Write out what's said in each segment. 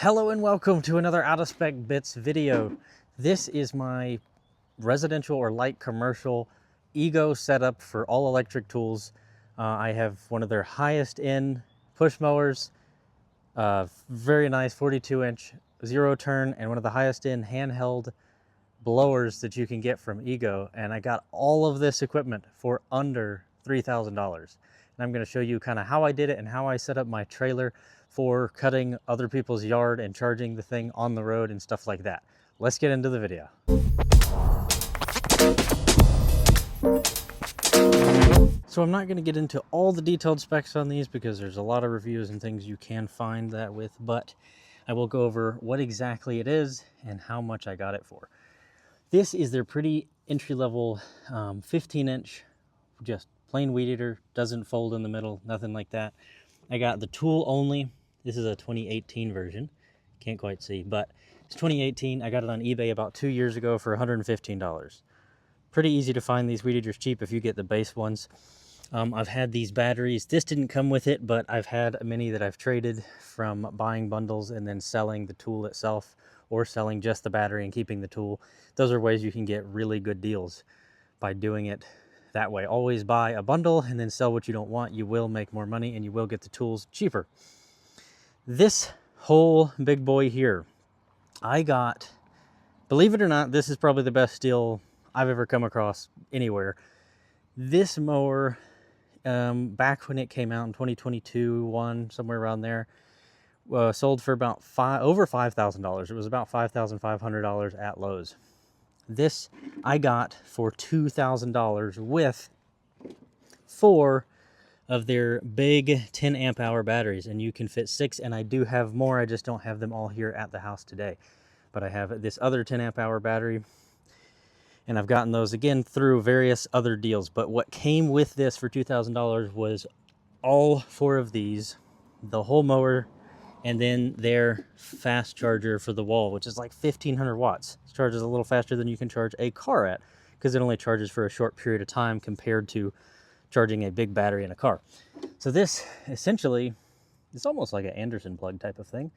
Hello and welcome to another Out of Spec Bits video. This is my residential or light commercial Ego setup for all electric tools. I have one of their highest end push mowers, very nice 42-inch zero turn, and one of the highest end handheld blowers that you can get from Ego. And I got all of this equipment for under $3,000. And I'm going to show you kind of how I did it and how I set up my trailer for cutting other people's yard and charging the thing on the road and stuff like that. Let's get into the video. So I'm not going to get into all the detailed specs on these because there's a lot of reviews and things you can find that with, but I will go over what exactly it is and how much I got it for. This is their pretty entry-level 15-inch, just plain weed eater, doesn't fold in the middle, nothing like that. I got the tool only. This is a 2018 version. Can't quite see, but it's 2018. I got it on eBay about 2 years ago for $115. Pretty easy to find these weed eaters cheap if you get the base ones. I've had these batteries. This didn't come with it, but I've had many that I've traded from buying bundles and then selling the tool itself, or selling just the battery and keeping the tool. Those are ways you can get really good deals by doing it that way. Always buy a bundle and then sell what you don't want. You will make more money and you will get the tools cheaper. This whole big boy here, I got, believe it or not, this is probably the best deal I've ever come across anywhere. This mower, back when it came out in 2022, somewhere around there, sold for about over $5,000. It was about $5,500 at Lowe's. This I got for $2,000 with 4 of their big 10 amp hour batteries, and you can fit 6, and I do have more. I just don't have them all here at the house today, but I have this other 10 amp hour battery, and I've gotten those again through various other deals. But what came with this for $2,000 was all 4 of these, the whole mower, and then their fast charger for the wall, which is like 1500 watts. It charges a little faster than you can charge a car at, because it only charges for a short period of time compared to charging a big battery in a car. So this essentially is almost like an Anderson plug type of thing.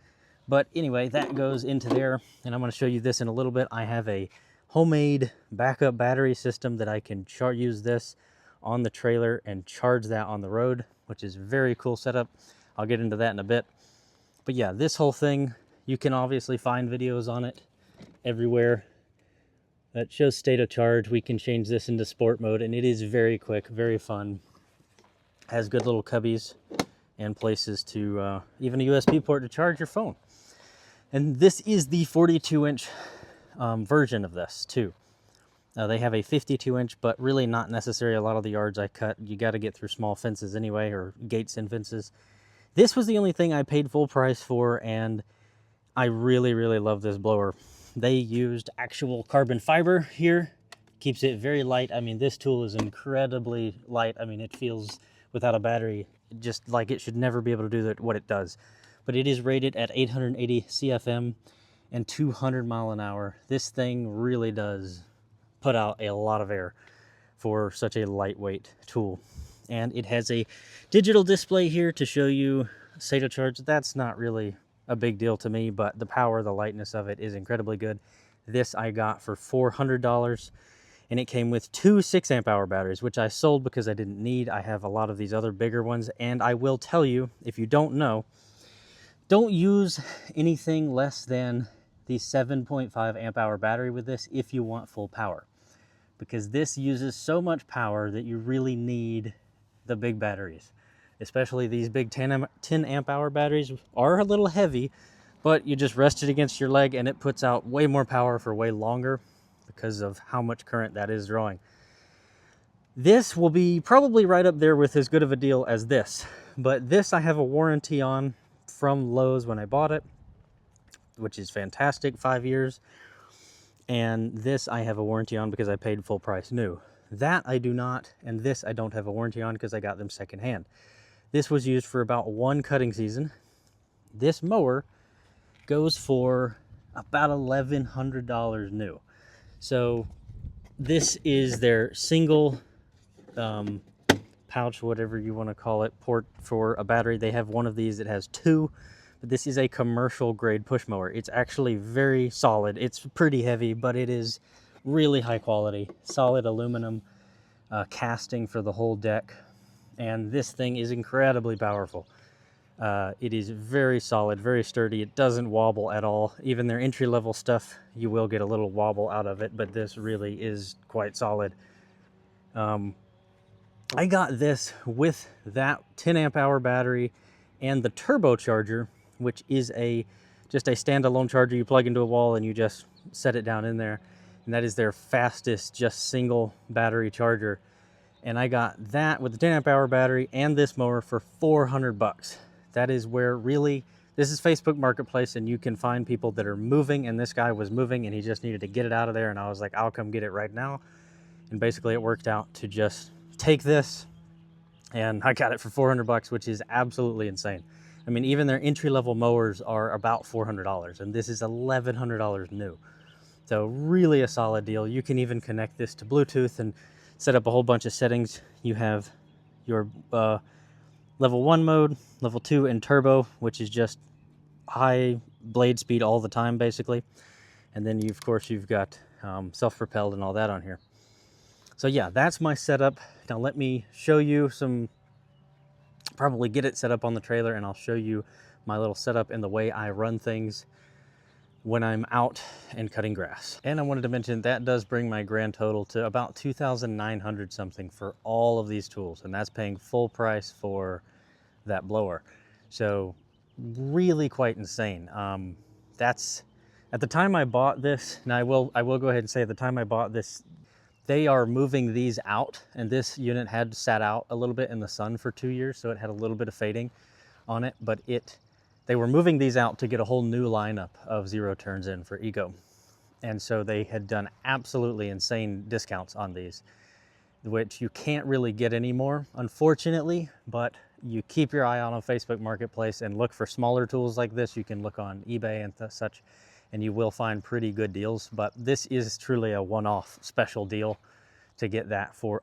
But anyway, that goes into there, and I'm going to show you this in a little bit. I have a homemade backup battery system that I can use this on the trailer and charge that on the road, which is a very cool setup. I'll get into that in a bit. But yeah, this whole thing, you can obviously find videos on it everywhere that shows state of charge. We can change this into sport mode, and it is very quick, very fun. Has good little cubbies and places to, even a USB port to charge your phone. And this is the 42-inch version of this too. They have a 52-inch, but really not necessary. A lot of the yards I cut, you got to get through small fences anyway, or gates and fences. This was the only thing I paid full price for, and I really, really love this blower. They used actual carbon fiber here. Keeps it very light. I mean, this tool is incredibly light. I mean, it feels, without a battery, just like it should never be able to do what it does. But it is rated at 880 CFM and 200 mile an hour. This thing really does put out a lot of air for such a lightweight tool. And it has a digital display here to show you state of charge. That's not really a big deal to me, but the power, the lightness of it is incredibly good. This I got for $400, and it came with 2 6 amp hour batteries, which I sold because I didn't need. I have a lot of these other bigger ones, and I will tell you, if you don't know, don't use anything less than the 7.5 amp hour battery with this if you want full power, because this uses so much power that you really need the big batteries. Especially these big 10 amp hour batteries are a little heavy, but you just rest it against your leg and it puts out way more power for way longer because of how much current that is drawing. This will be probably right up there with as good of a deal as this, but this I have a warranty on from Lowe's when I bought it, which is fantastic, 5 years. And this I have a warranty on because I paid full price new. That I do not, and this I don't have a warranty on because I got them secondhand. This was used for about 1 cutting season. This mower goes for about $1,100 new. So this is their single pouch, whatever you want to call it, port for a battery. They have one of these that has 2 but this is a commercial grade push mower. It's actually very solid. It's pretty heavy, but it is really high quality, solid aluminum casting for the whole deck. And this thing is incredibly powerful. It is very solid, very sturdy. It doesn't wobble at all. Even their entry-level stuff, you will get a little wobble out of it, but this really is quite solid. I got this with that 10 amp hour battery and the turbocharger, which is just a standalone charger you plug into a wall and you just set it down in there. And that is their fastest, just single battery charger. And I got that with the 10 amp hour battery and this mower for 400 bucks. That is where really, this is Facebook Marketplace, and you can find people that are moving, and this guy was moving and he just needed to get it out of there. And I was like, I'll come get it right now. And basically it worked out to just take this, and I got it for 400 bucks, which is absolutely insane. I mean, even their entry-level mowers are about $400, and this is $1,100 new. So really a solid deal. You can even connect this to Bluetooth and set up a whole bunch of settings. You have your level 1 mode, level 2, and turbo, which is just high blade speed all the time, basically. And then, of course, you've got self-propelled and all that on here. So yeah, that's my setup. Now let me show you probably get it set up on the trailer, and I'll show you my little setup and the way I run things when I'm out and cutting grass. And I wanted to mention that does bring my grand total to about $2,900 something for all of these tools, and that's paying full price for that blower. So really quite insane. That's at the time I bought this, and I will go ahead and say at the time I bought this, they are moving these out, and this unit had sat out a little bit in the sun for 2 years, so it had a little bit of fading on it, but they were moving these out to get a whole new lineup of zero turns in for Eco. And so they had done absolutely insane discounts on these, which you can't really get anymore, unfortunately, but you keep your eye out on Facebook Marketplace and look for smaller tools like this. You can look on eBay and such, and you will find pretty good deals, but this is truly a one-off special deal to get that for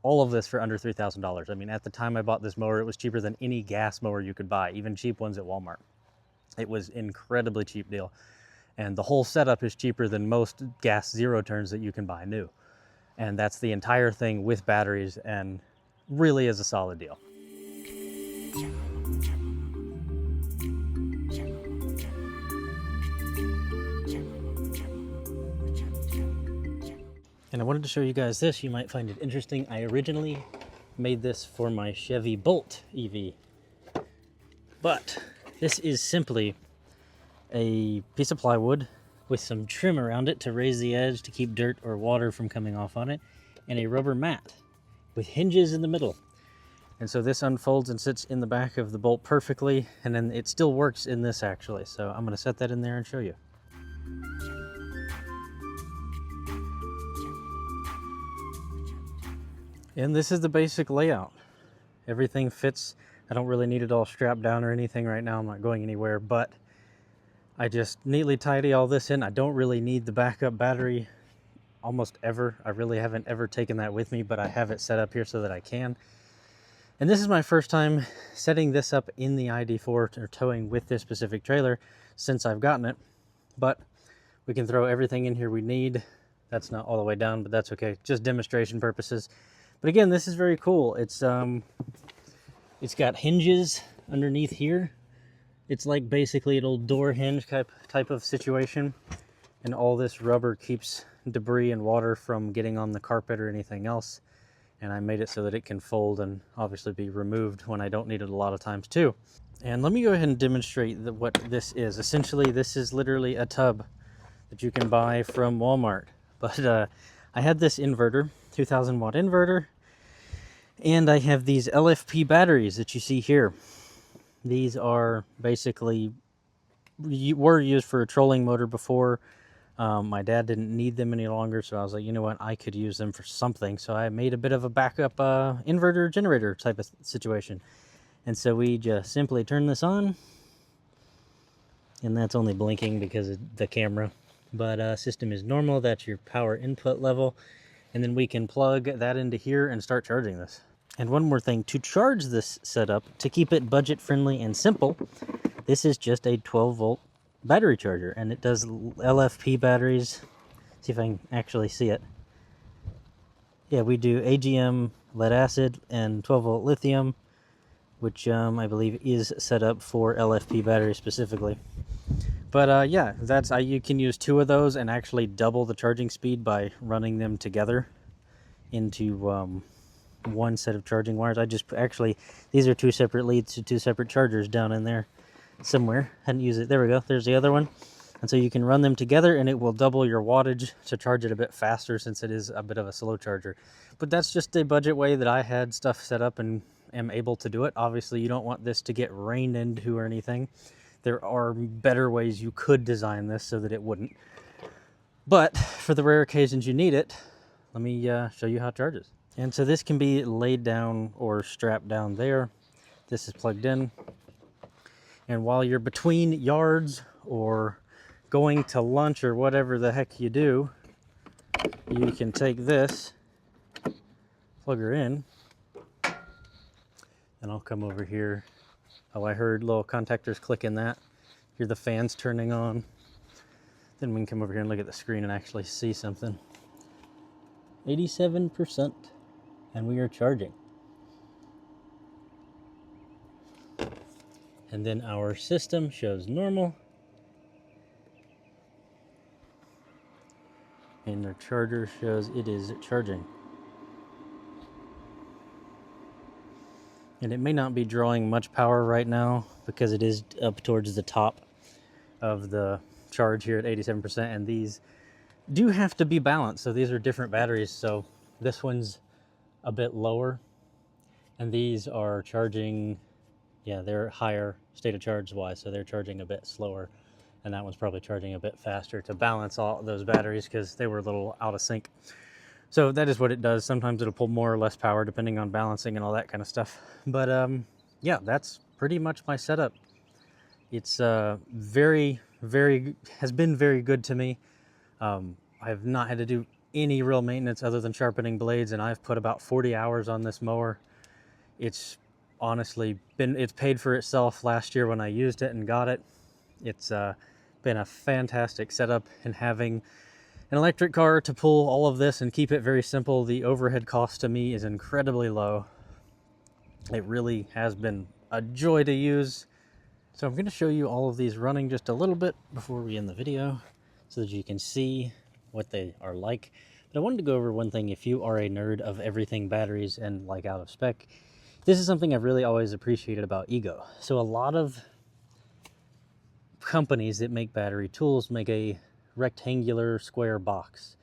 all of this for under $3,000. I mean, at the time I bought this mower, it was cheaper than any gas mower you could buy, even cheap ones at Walmart. It was incredibly cheap deal. And the whole setup is cheaper than most gas zero turns that you can buy new. And that's the entire thing with batteries, and really is a solid deal. And I wanted to show you guys this. You might find it interesting. I originally made this for my Chevy Bolt EV, but this is simply a piece of plywood with some trim around it to raise the edge to keep dirt or water from coming off on it, and a rubber mat with hinges in the middle. And so this unfolds and sits in the back of the Bolt perfectly, and then it still works in this actually. So I'm going to set that in there and show you. And this is the basic layout. Everything fits. I don't really need it all strapped down or anything right now. I'm not going anywhere, but I just neatly tidy all this in. I don't really need the backup battery almost ever. I really haven't ever taken that with me, but I have it set up here so that I can. And this is my first time setting this up in the ID4 or towing with this specific trailer since I've gotten it. But we can throw everything in here we need. That's not all the way down, but that's okay. Just demonstration purposes. But again, this is very cool. It's got hinges underneath here. It's like basically an old door hinge type of situation. And all this rubber keeps debris and water from getting on the carpet or anything else. And I made it so that it can fold and obviously be removed when I don't need it a lot of times too. And let me go ahead and demonstrate what this is. Essentially, this is literally a tub that you can buy from Walmart. But I had this inverter, 2000 watt inverter, and I have these LFP batteries that you see here. These are basically, were used for a trolling motor before. My dad didn't need them any longer, so I was like, you know what, I could use them for something. So I made a bit of a backup inverter generator type of situation. And so we just simply turn this on, and that's only blinking because of the camera. But system is normal. That's your power input level. And then we can plug that into here and start charging this. And one more thing, to charge this setup, to keep it budget friendly and simple, This is just a 12-volt battery charger, and it does LFP batteries. See if I can actually see it. Yeah, we do AGM, lead acid, and 12-volt lithium, which I believe is set up for LFP batteries specifically. But yeah, you can use 2 of those and actually double the charging speed by running them together into one set of charging wires. These are 2 separate leads to 2 separate chargers down in there somewhere. Hadn't used it. There we go. There's the other one. And so you can run them together and it will double your wattage to charge it a bit faster, since it is a bit of a slow charger. But that's just a budget way that I had stuff set up and am able to do it. Obviously, you don't want this to get rained into or anything. There are better ways you could design this so that it wouldn't. But for the rare occasions you need it, let me show you how it charges. And so this can be laid down or strapped down there. This is plugged in. And while you're between yards or going to lunch or whatever the heck you do, you can take this, plug her in, and I'll come over here. Oh, I heard little contactors click in that. Hear the fans turning on. Then we can come over here and look at the screen and actually see something. 87%, and we are charging. And then our system shows normal. And the charger shows it is charging. And it may not be drawing much power right now because it is up towards the top of the charge here at 87%, and these do have to be balanced. So these are different batteries. So this one's a bit lower, and these are charging, yeah, they're higher state of charge wise, so they're charging a bit slower, and that one's probably charging a bit faster to balance all those batteries because they were a little out of sync. So that is what it does. Sometimes it'll pull more or less power depending on balancing and all that kind of stuff. But yeah, that's pretty much my setup. It's has been very good to me. I have not had to do any real maintenance other than sharpening blades, and I've put about 40 hours on this mower. It's honestly it's paid for itself last year when I used it and got it. It's been a fantastic setup, and having an electric car to pull all of this and keep it very simple, the overhead cost to me is incredibly low. It really has been a joy to use. So I'm going to show you all of these running just a little bit before we end the video so that you can see what they are like. But I wanted to go over one thing. If you are a nerd of everything batteries and like out of spec, this is something I've really always appreciated about Ego. So a lot of companies that make battery tools make a rectangular square box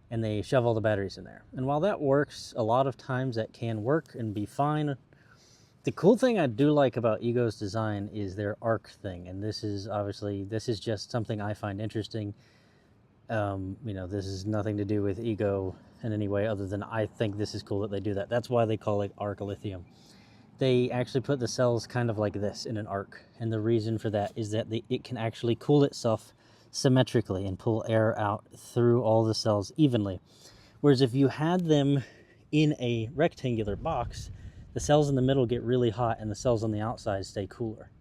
and they shove all the batteries in there. And while that works, a lot of times that can work and be fine. The cool thing I do like about Ego's design is their arc thing, and this is just something I find interesting. You know, this is nothing to do with Ego in any way other than I think this is cool that they do that. That's why they call it arc lithium. They actually put the cells kind of like this in an arc, and the reason for that is that it can actually cool itself symmetrically and pull air out through all the cells evenly. Whereas if you had them in a rectangular box, the cells in the middle get really hot and the cells on the outside stay cooler.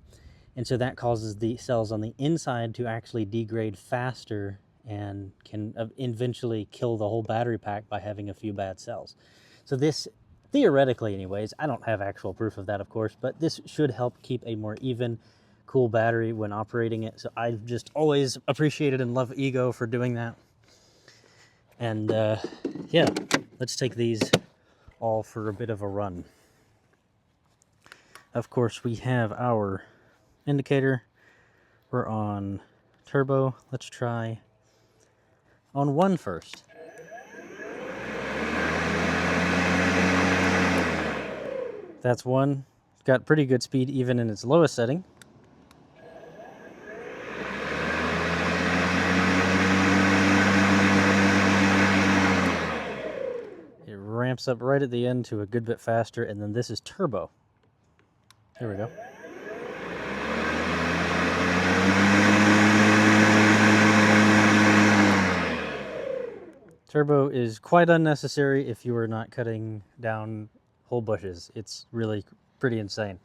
And so that causes the cells on the inside to actually degrade faster and can eventually kill the whole battery pack by having a few bad cells. So this, theoretically anyways, I don't have actual proof of that of course, but this should help keep a more even, cool battery when operating it. So I've just always appreciated and love Ego for doing that. And yeah, let's take these all for a bit of a run. Of course, we have our indicator. We're on turbo. Let's try on 1 first. That's 1. It's got pretty good speed even in its lowest setting. It ramps up right at the end to a good bit faster, and then this is turbo. Here we go. Turbo is quite unnecessary if you are not cutting down whole bushes. It's really pretty insane.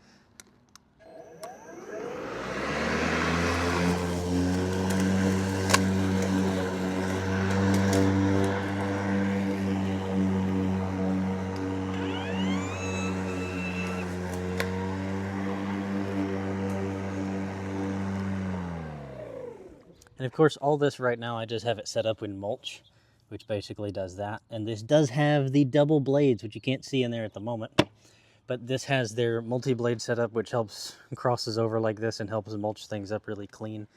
And of course, all this right now, I just have it set up in mulch, which basically does that. And this does have the double blades, which you can't see in there at the moment. But this has their multi-blade setup, which helps crosses over like this and helps mulch things up really clean.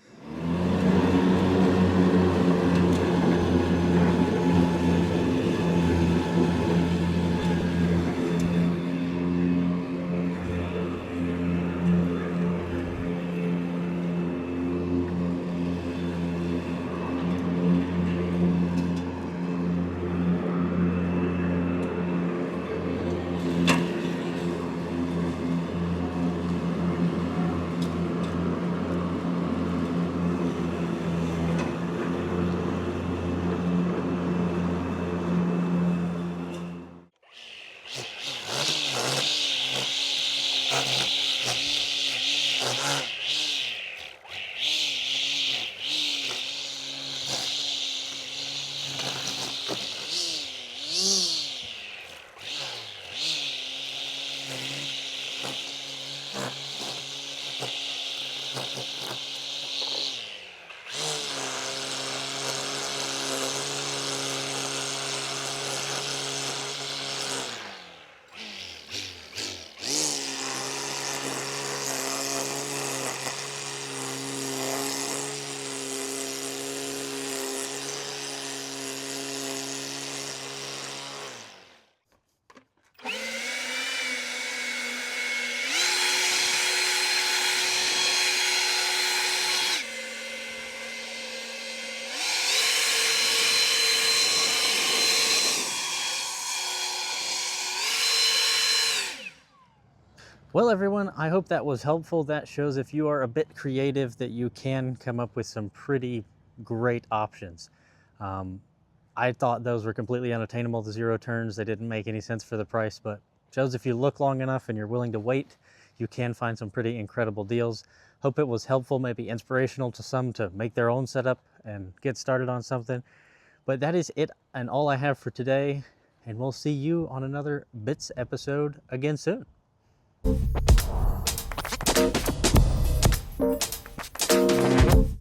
Well, everyone, I hope that was helpful. That shows if you are a bit creative that you can come up with some pretty great options. I thought those were completely unattainable, the 0 turns. They didn't make any sense for the price, but shows if you look long enough and you're willing to wait, you can find some pretty incredible deals. Hope it was helpful, maybe inspirational to some to make their own setup and get started on something. But that is it and all I have for today. And we'll see you on another Bits episode again soon.